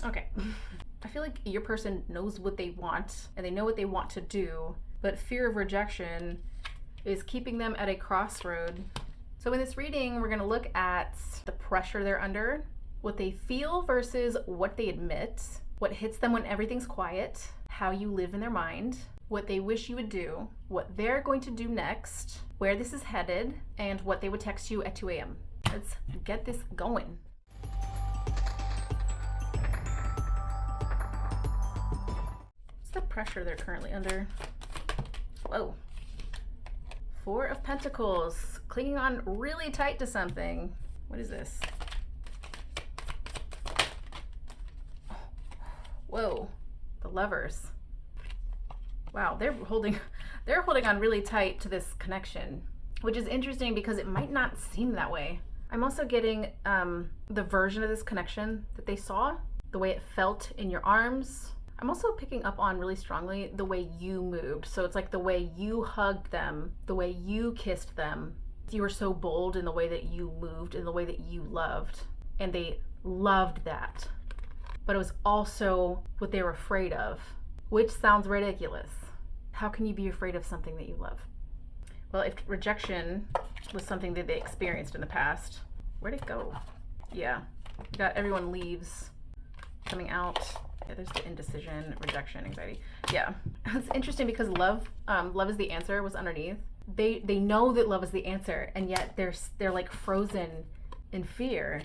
Okay. I feel like your person knows what they want and they know what they want to do, but fear of rejection is keeping them at a crossroad. So in this reading, we're going to look at the pressure they're under, what they feel versus what they admit, what hits them when everything's quiet, how you live in their mind, what they wish you would do, what they're going to do next, where this is headed, and what they would text you at 2 a.m. Let's get this going. What's the pressure they're currently under? Whoa. 4 of Pentacles, clinging on really tight to something. What is this? Whoa, the Lovers. Wow, they're holding on really tight to this connection, which is interesting because it might not seem that way. I'm also getting the version of this connection that they saw, the way it felt in your arms. I'm also picking up on really strongly the way you moved. So it's like the way you hugged them, the way you kissed them. You were so bold in the way that you moved, in the way that you loved. And they loved that. But it was also what they were afraid of, which sounds ridiculous. How can you be afraid of something that you love? Well, if rejection was something that they experienced in the past, where'd it go? Yeah, got everyone leaves coming out. Yeah, there's the indecision, rejection, anxiety. Yeah, it's interesting because love is the answer was underneath. They know that love is the answer, and yet they're like frozen in fear.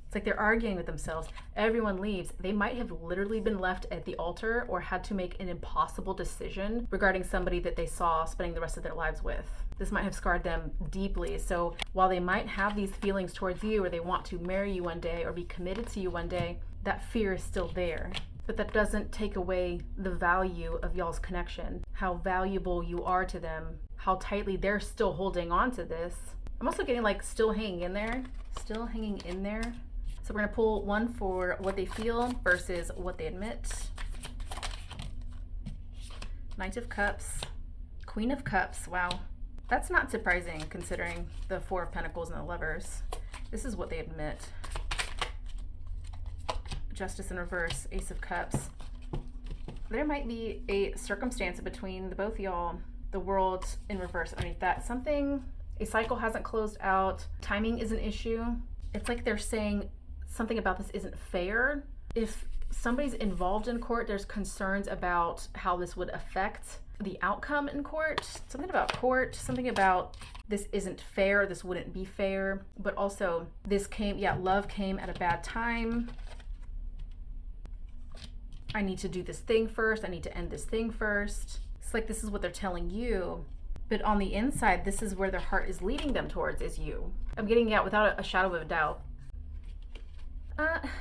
It's like they're arguing with themselves. Everyone leaves. They might have literally been left at the altar or had to make an impossible decision regarding somebody that they saw spending the rest of their lives with. This might have scarred them deeply. So while they might have these feelings towards you, or they want to marry you one day or be committed to you one day, that fear is still there. But that doesn't take away the value of y'all's connection, how valuable you are to them, how tightly they're still holding on to this. I'm also getting like still hanging in there. So we're gonna pull one for what they feel versus what they admit. Knight of Cups, Queen of Cups. Wow, that's not surprising considering the 4 of Pentacles and the Lovers. This is what they admit. Justice in reverse, Ace of Cups. There might be a circumstance between the both of y'all, the World in reverse underneath that. A cycle hasn't closed out. Timing is an issue. It's like they're saying something about this isn't fair. If somebody's involved in court, there's concerns about how this would affect the outcome in court. Something about court, something about this isn't fair, this wouldn't be fair. But also love came at a bad time. I need to do this thing first. I need to end this thing first. It's like this is what they're telling you. But on the inside, this is where their heart is leading them towards, is you. I'm getting out without a shadow of a doubt.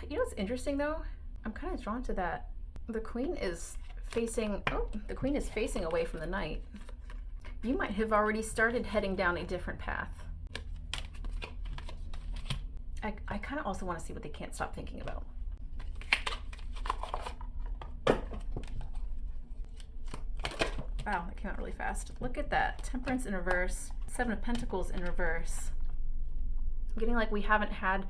You know what's interesting though? I'm kind of drawn to that. The Queen is facing away from the Knight. You might have already started heading down a different path. I kind of also want to see what they can't stop thinking about. Wow, that came out really fast. Look at that. Temperance in reverse. 7 of Pentacles in reverse. I'm getting like we haven't had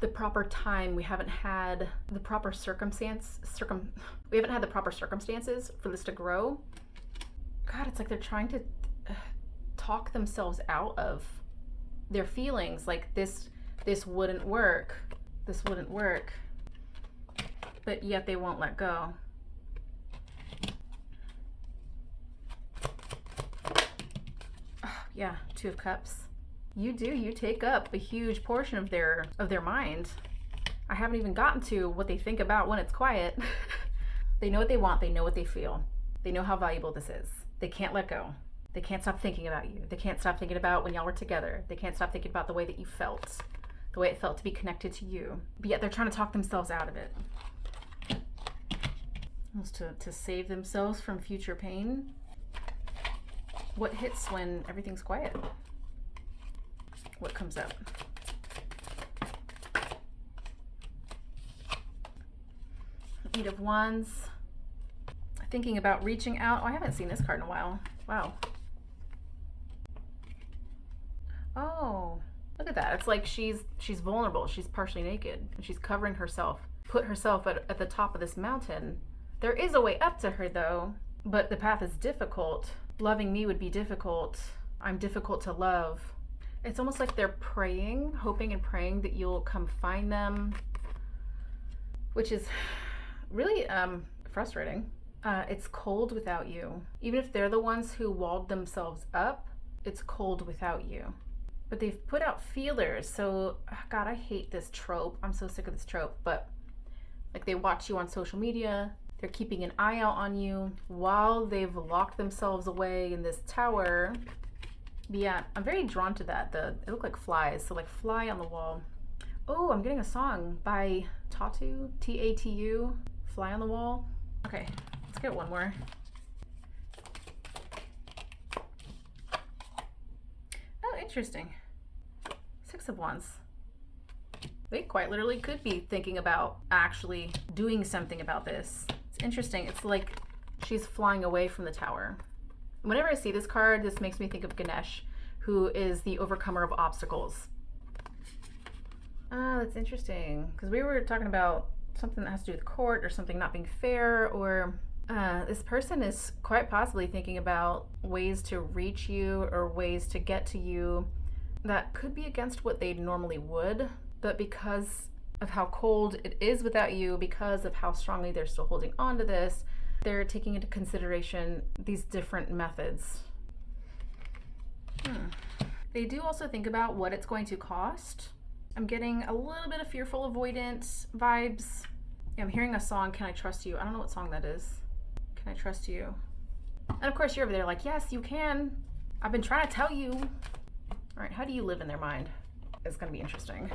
the proper time. We haven't had the proper we haven't had the proper circumstances for this to grow. God, it's like they're trying to talk themselves out of their feelings. Like this wouldn't work. This wouldn't work. But yet they won't let go. Yeah, 2 of Cups. You take up a huge portion of their mind. I haven't even gotten to what they think about when it's quiet. They know what they want, they know what they feel. They know how valuable this is. They can't let go. They can't stop thinking about you. They can't stop thinking about when y'all were together. They can't stop thinking about the way that you felt, the way it felt to be connected to you. But yet they're trying to talk themselves out of it. Almost to save themselves from future pain. What hits when everything's quiet? What comes up? Eight of Wands. Thinking about reaching out. Oh, I haven't seen this card in a while. Wow. Oh, look at that. that. It's like she's vulnerable. She's partially naked and she's covering herself, put herself at the top of this mountain. There is a way up to her though, but the path is difficult. Loving me would be difficult. I'm difficult to love. It's almost like they're praying, hoping and praying that you'll come find them, which is really frustrating. It's cold without you. Even if they're the ones who walled themselves up, it's cold without you. But they've put out feelers. So, God, I hate this trope. I'm so sick of this trope. But like they watch you on social media. They're keeping an eye out on you while they've locked themselves away in this tower. But yeah, I'm very drawn to that. They look like flies. So like fly on the wall. Oh, I'm getting a song by Tatu, T-A-T-U, Fly on the Wall. Okay, let's get one more. Oh, interesting. 6 of Wands. They quite literally could be thinking about actually doing something about this. It's interesting. It's like she's flying away from the tower. Whenever I see this card, this makes me think of Ganesh, who is the overcomer of obstacles. Ah, that's interesting. Because we were talking about something that has to do with court or something not being fair, or this person is quite possibly thinking about ways to reach you or ways to get to you that could be against what they normally would, but because of how cold it is without you, because of how strongly they're still holding on to this, they're taking into consideration these different methods. They do also think about what it's going to cost. I'm getting a little bit of fearful avoidance vibes. I'm hearing a song, Can I Trust You? I don't know what song that is. Can I trust you? And of course you're over there like, yes, you can. I've been trying to tell you. All right, how do you live in their mind? It's gonna be interesting.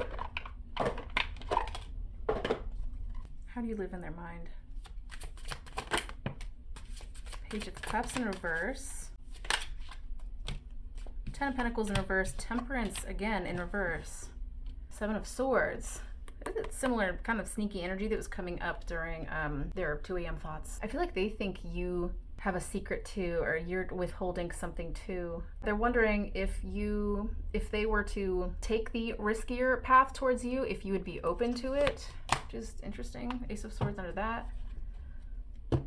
How do you live in their mind? Page of Cups in reverse. 10 of Pentacles in reverse. Temperance again in reverse. 7 of Swords. It's similar kind of sneaky energy that was coming up during their 2 a.m. thoughts. I feel like they think you have a secret too, or you're withholding something too. They're wondering if they were to take the riskier path towards you, if you would be open to it. Just interesting. Ace of Swords under that.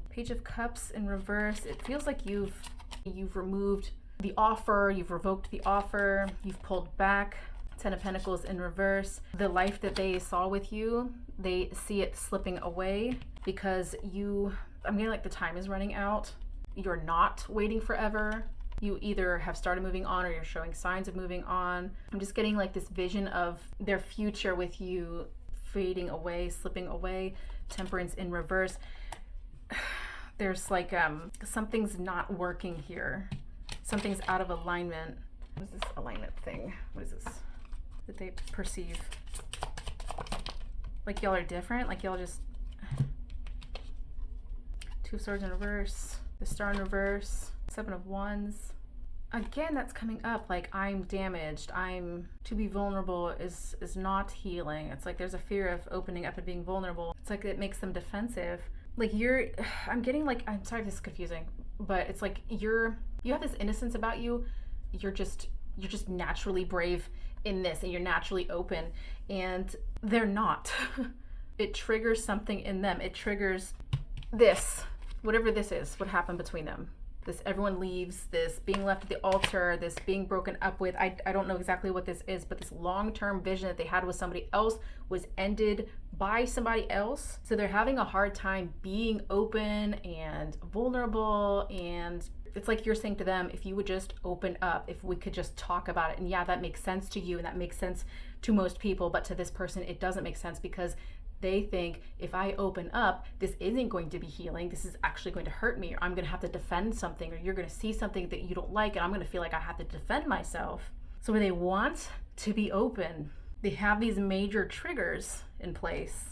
Page of Cups in reverse. It feels like you've removed the offer, you've revoked the offer, you've pulled back. 10 of Pentacles in reverse. The life that they saw with you, they see it slipping away because I'm getting like the time is running out. You're not waiting forever. You either have started moving on or you're showing signs of moving on. I'm just getting like this vision of their future with you fading away, slipping away. Temperance in reverse. There's like something's not working here. Something's out of alignment. What is this alignment thing? What is this that they perceive? Like y'all are different? Like y'all just... 2 of Swords in reverse. The Star in reverse. 7 of Wands. Again, that's coming up. Like, I'm damaged. To be vulnerable is not healing. It's like there's a fear of opening up and being vulnerable. It's like it makes them defensive. Like I'm getting like, I'm sorry if this is confusing, but it's like you have this innocence about you. You're just naturally brave in this, and you're naturally open, and they're not. It triggers something in them. It triggers this, whatever this is, what happened between them. This everyone leaves, this being left at the altar, this being broken up with. I don't know exactly what this is, but this long-term vision that they had with somebody else was ended by somebody else. So they're having a hard time being open and vulnerable, and it's like you're saying to them, if you would just open up, if we could just talk about it. And yeah, that makes sense to you and that makes sense to most people, but to this person it doesn't make sense because they think if I open up, this isn't going to be healing. This is actually going to hurt me, or I'm going to have to defend something, or you're going to see something that you don't like and I'm going to feel like I have to defend myself. So when they want to be open, they have these major triggers in place.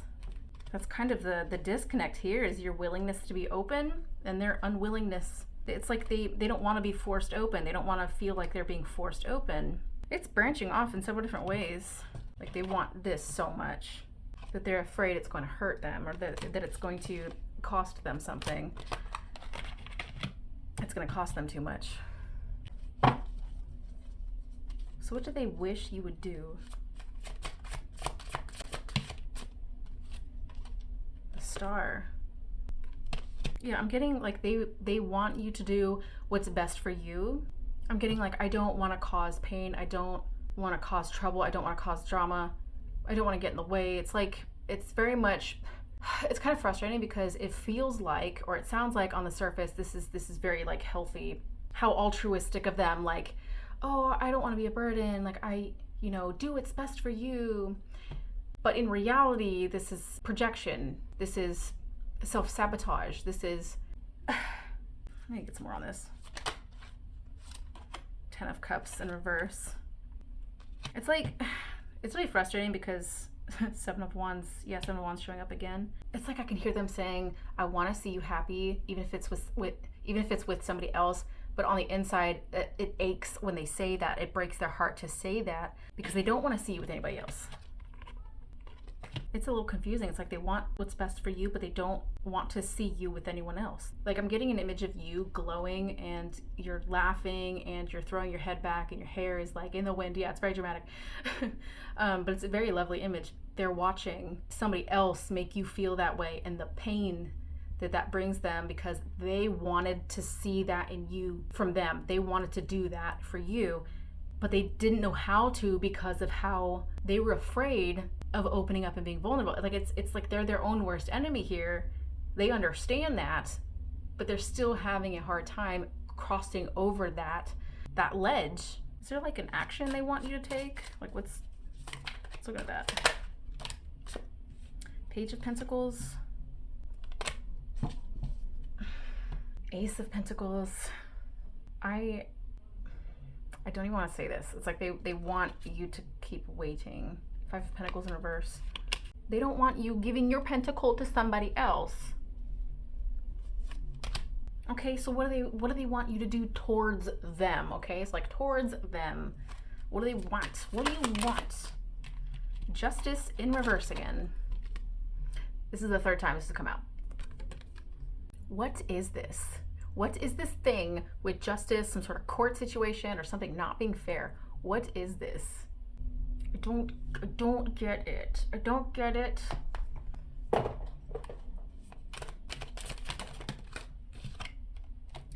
That's kind of the disconnect here, is your willingness to be open and their unwillingness. It's like they don't want to be forced open. They don't want to feel like they're being forced open. It's branching off in several different ways. Like they want this so much that they're afraid it's going to hurt them, or that it's going to cost them something. It's going to cost them too much. So what do they wish you would do? Star. Yeah, I'm getting like they want you to do what's best for you. I'm getting like, I don't want to cause pain. I don't want to cause trouble. I don't want to cause drama. I don't want to get in the way. It's like, it's very much, it's kind of frustrating because it feels like, or it sounds like on the surface, this is very like healthy. How altruistic of them, like, oh, I don't want to be a burden. Like, I, you know, do what's best for you. But in reality, this is projection. This is self-sabotage. This is, let me get some more on this. 10 of Cups in reverse. It's like, it's really frustrating because 7 of Wands, yeah, 7 of Wands showing up again. It's like I can hear them saying, I want to see you happy, even if it's with somebody else. But on the inside, it aches when they say that. It breaks their heart to say that because they don't want to see you with anybody else. It's a little confusing. It's like they want what's best for you, but they don't want to see you with anyone else. Like, I'm getting an image of you glowing and you're laughing and you're throwing your head back and your hair is like in the wind. Yeah, it's very dramatic. But it's a very lovely image. They're watching somebody else make you feel that way and the pain that brings them because they wanted to see that in you from them. They wanted to do that for you, but they didn't know how to because of how they were afraid of opening up and being vulnerable. Like, it's like they're their own worst enemy here. They understand that, but they're still having a hard time crossing over that ledge. Is there like an action they want you to take? Like, let's look at that. Page of Pentacles. Ace of Pentacles. I don't even want to say this. It's like they want you to keep waiting. 5 of Pentacles in reverse. They don't want you giving your pentacle to somebody else. Okay, so what do they want you to do towards them? Okay, it's like towards them. What do they want? What do you want? Justice in reverse again. This is the 3rd time this has come out. What is this? What is this thing with justice, some sort of court situation or something not being fair? What is this? I don't get it. I don't get it.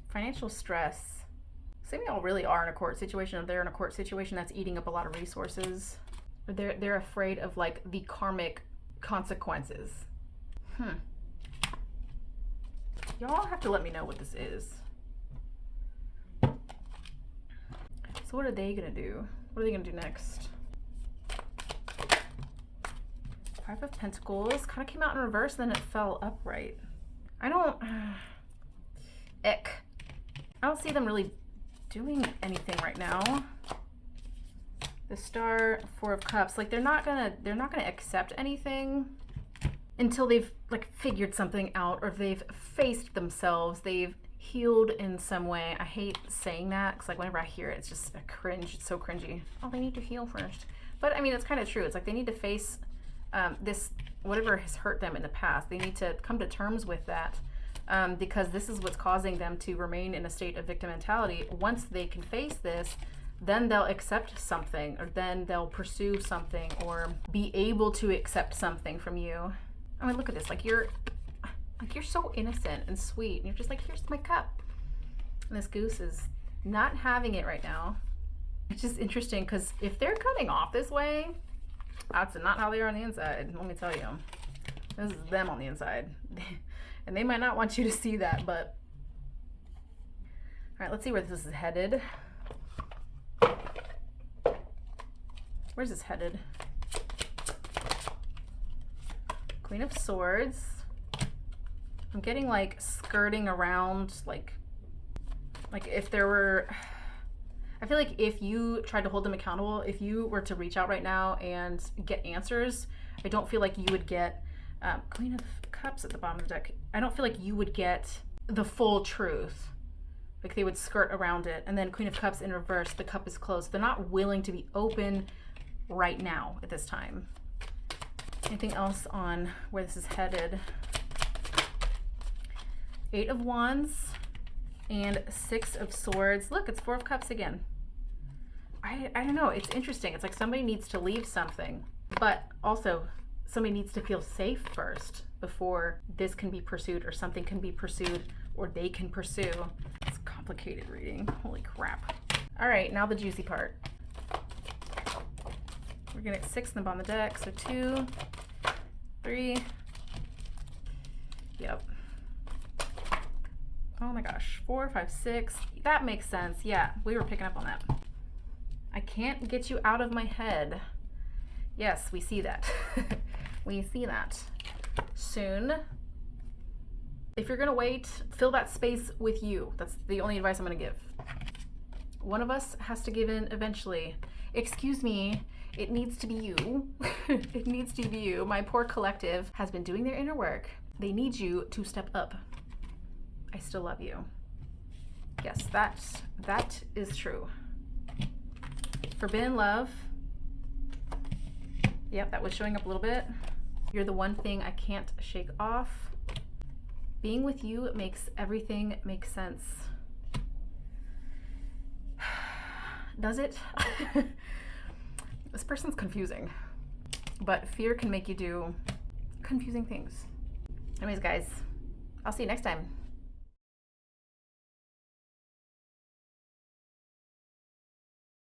Financial stress. Say we all really are in a court situation, or they're in a court situation that's eating up a lot of resources. Or they're afraid of like the karmic consequences. Y'all have to let me know what this is. So what are they gonna do? What are they gonna do next? 5 of Pentacles kind of came out in reverse, then it fell upright. I don't see them really doing anything right now. The Star, 4 of Cups, like they're not gonna accept anything until they've like figured something out, or if they've faced themselves, they've healed in some way. I hate saying that because like whenever I hear it, it's just a cringe. It's so cringy. Oh, they need to heal first. But I mean, it's kind of true. It's like they need to face this, whatever has hurt them in the past. They need to come to terms with that because this is what's causing them to remain in a state of victim mentality. Once they can face this, then they'll accept something, or then they'll pursue something, or be able to accept something from you. I mean, look at this. Like you're so innocent and sweet, and you're just like, here's my cup. And this goose is not having it right now. It's just interesting because if they're cutting off this way, that's not how they are on the inside. Let me tell you, this is them on the inside, and they might not want you to see that. But all right, let's see where this is headed. Where's this headed? Queen of Swords. I'm getting like skirting around, like if there were, I feel like if you tried to hold them accountable, if you were to reach out right now and get answers, I don't feel like you would get Queen of Cups at the bottom of the deck. I don't feel like you would get the full truth. Like they would skirt around it. And then Queen of Cups in reverse, the cup is closed. They're not willing to be open right now at this time. Anything else on where this is headed? 8 of Wands and 6 of Swords. Look, it's 4 of Cups again. I don't know. It's interesting. It's like somebody needs to leave something, but also somebody needs to feel safe first before this can be pursued or something can be pursued or they can pursue. It's complicated reading. Holy crap. All right, now the juicy part. We're gonna get 6 of them on the deck. So 2, 3. Yep. Oh my gosh. 4, 5, 6. That makes sense. Yeah, we were picking up on that. I can't get you out of my head. Yes, we see that. We see that. Soon. If you're gonna wait, fill that space with you. That's the only advice I'm gonna give. One of us has to give in eventually. Excuse me, it needs to be you. It needs to be you. My poor collective has been doing their inner work. They need you to step up. I still love you. Yes, that is true. Forbidden love. Yep, that was showing up a little bit. You're the one thing I can't shake off. Being with you makes everything make sense. Does it? This person's confusing, but fear can make you do confusing things. Anyways, guys, I'll see you next time.